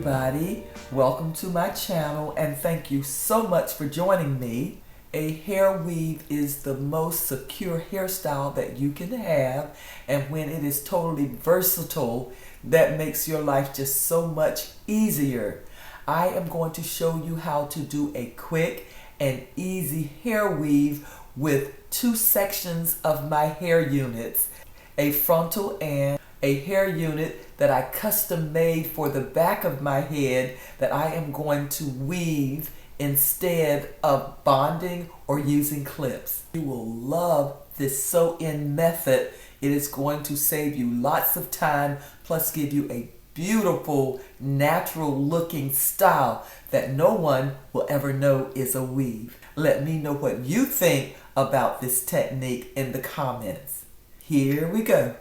everybody, welcome to my channel and thank you so much for joining me. A hair weave is the most secure hairstyle that you can have, and when it is totally versatile, that makes your life just so much easier. I am going to show you how to do a quick and easy hair weave with two sections of my hair units, a frontal and a hair unit that I custom made for the back of my head that I am going to weave instead of bonding or using clips. You will love this sew-in method. It is going to save you lots of time, plus give you a beautiful, natural looking style that no one will ever know is a weave. Let me know what you think about this technique in the comments. Here we go.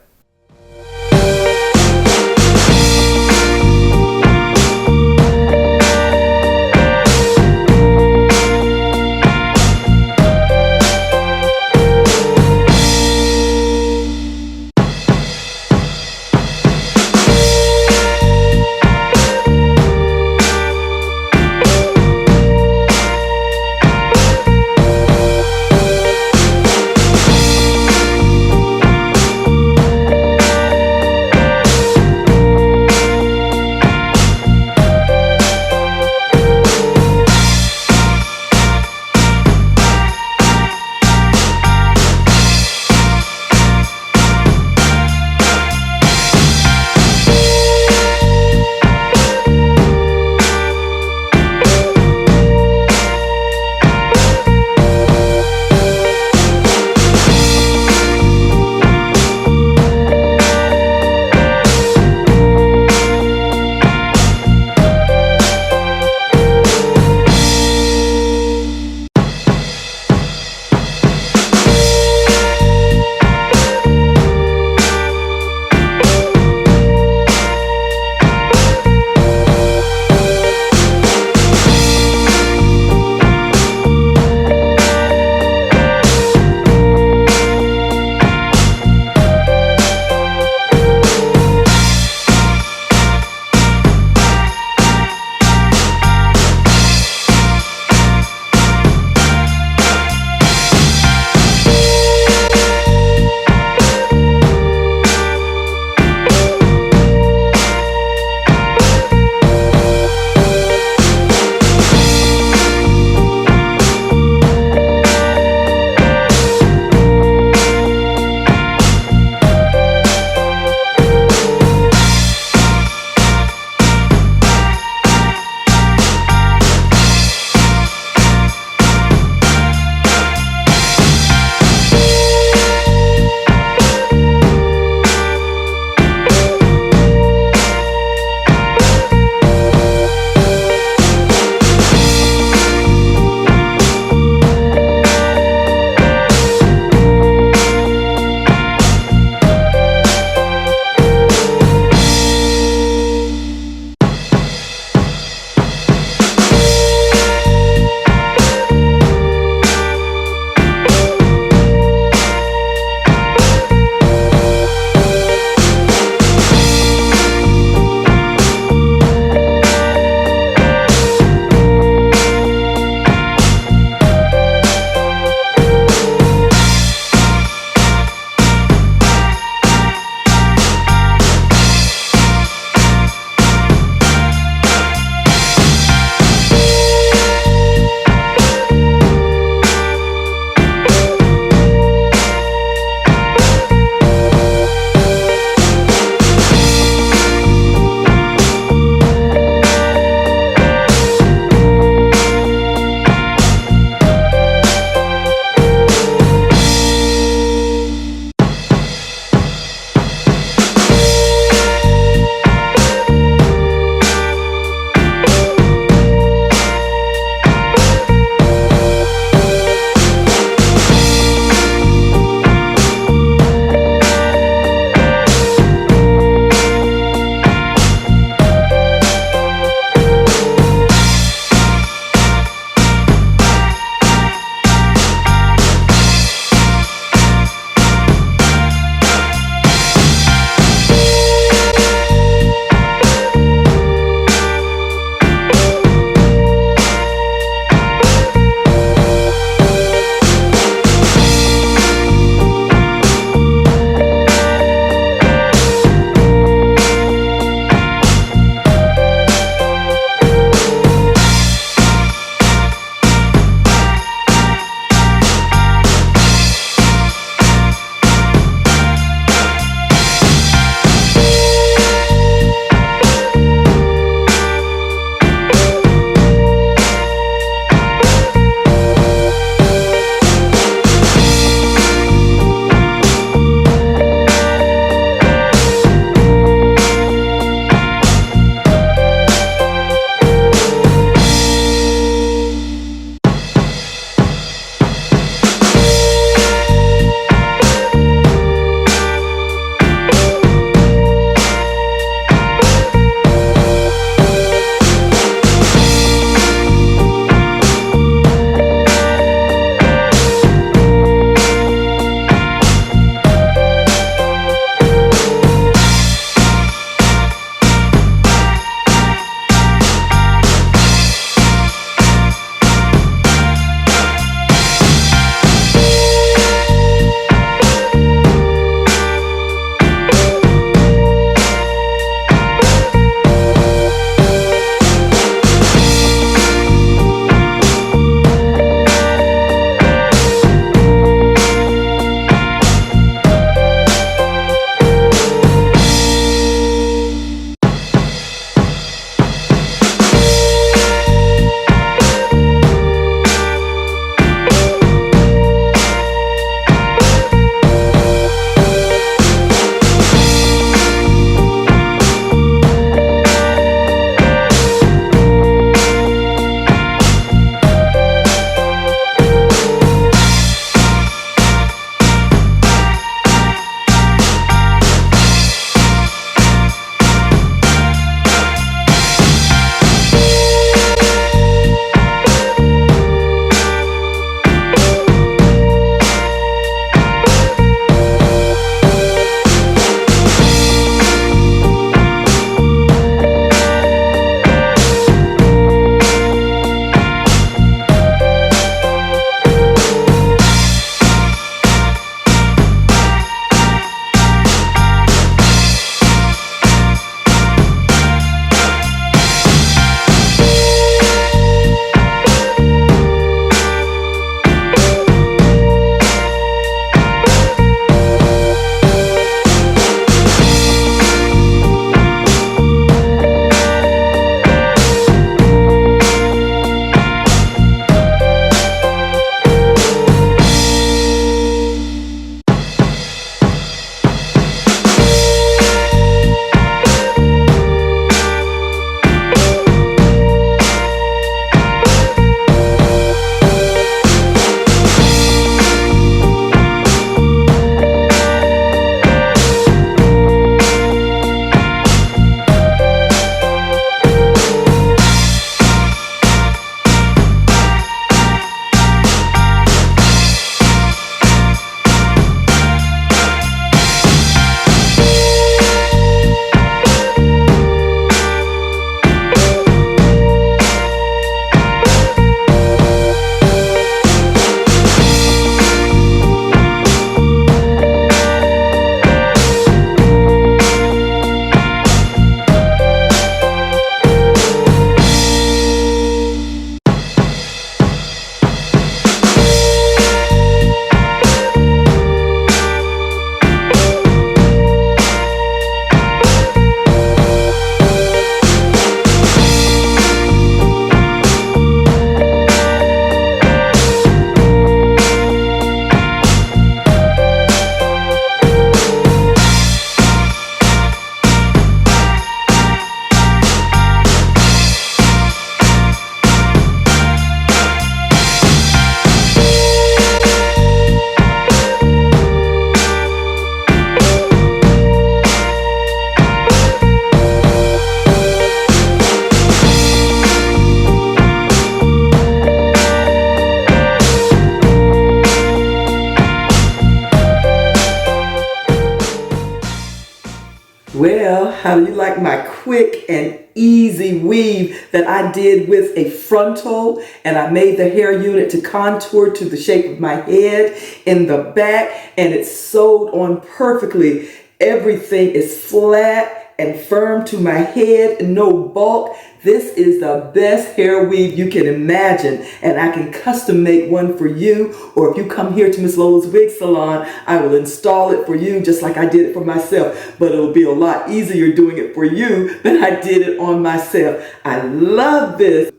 How do you like my quick and easy weave that I did with a frontal, and I made the hair unit to contour to the shape of my head in the back, and it's sewed on perfectly. Everything is flat and firm to my head, no bulk. This is the best hair weave you can imagine, and I can custom make one for you, or if you come here to Miss Lola's Wig Salon, I will install it for you just like I did it for myself, but it'll be a lot easier doing it for you than I did it on myself. I love this.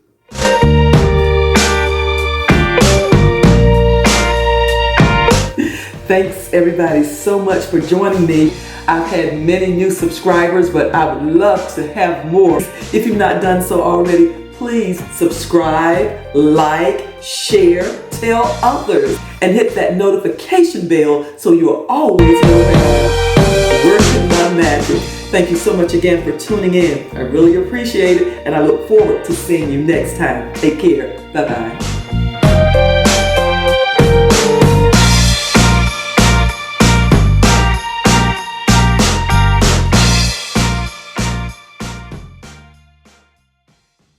Thanks everybody so much for joining me. I've had many new subscribers, but I would love to have more. If you've not done so already, please subscribe, like, share, tell others, and hit that notification bell so you'll always know that I'm working my magic. Thank you so much again for tuning in. I really appreciate it, and I look forward to seeing you next time. Take care. Bye-bye.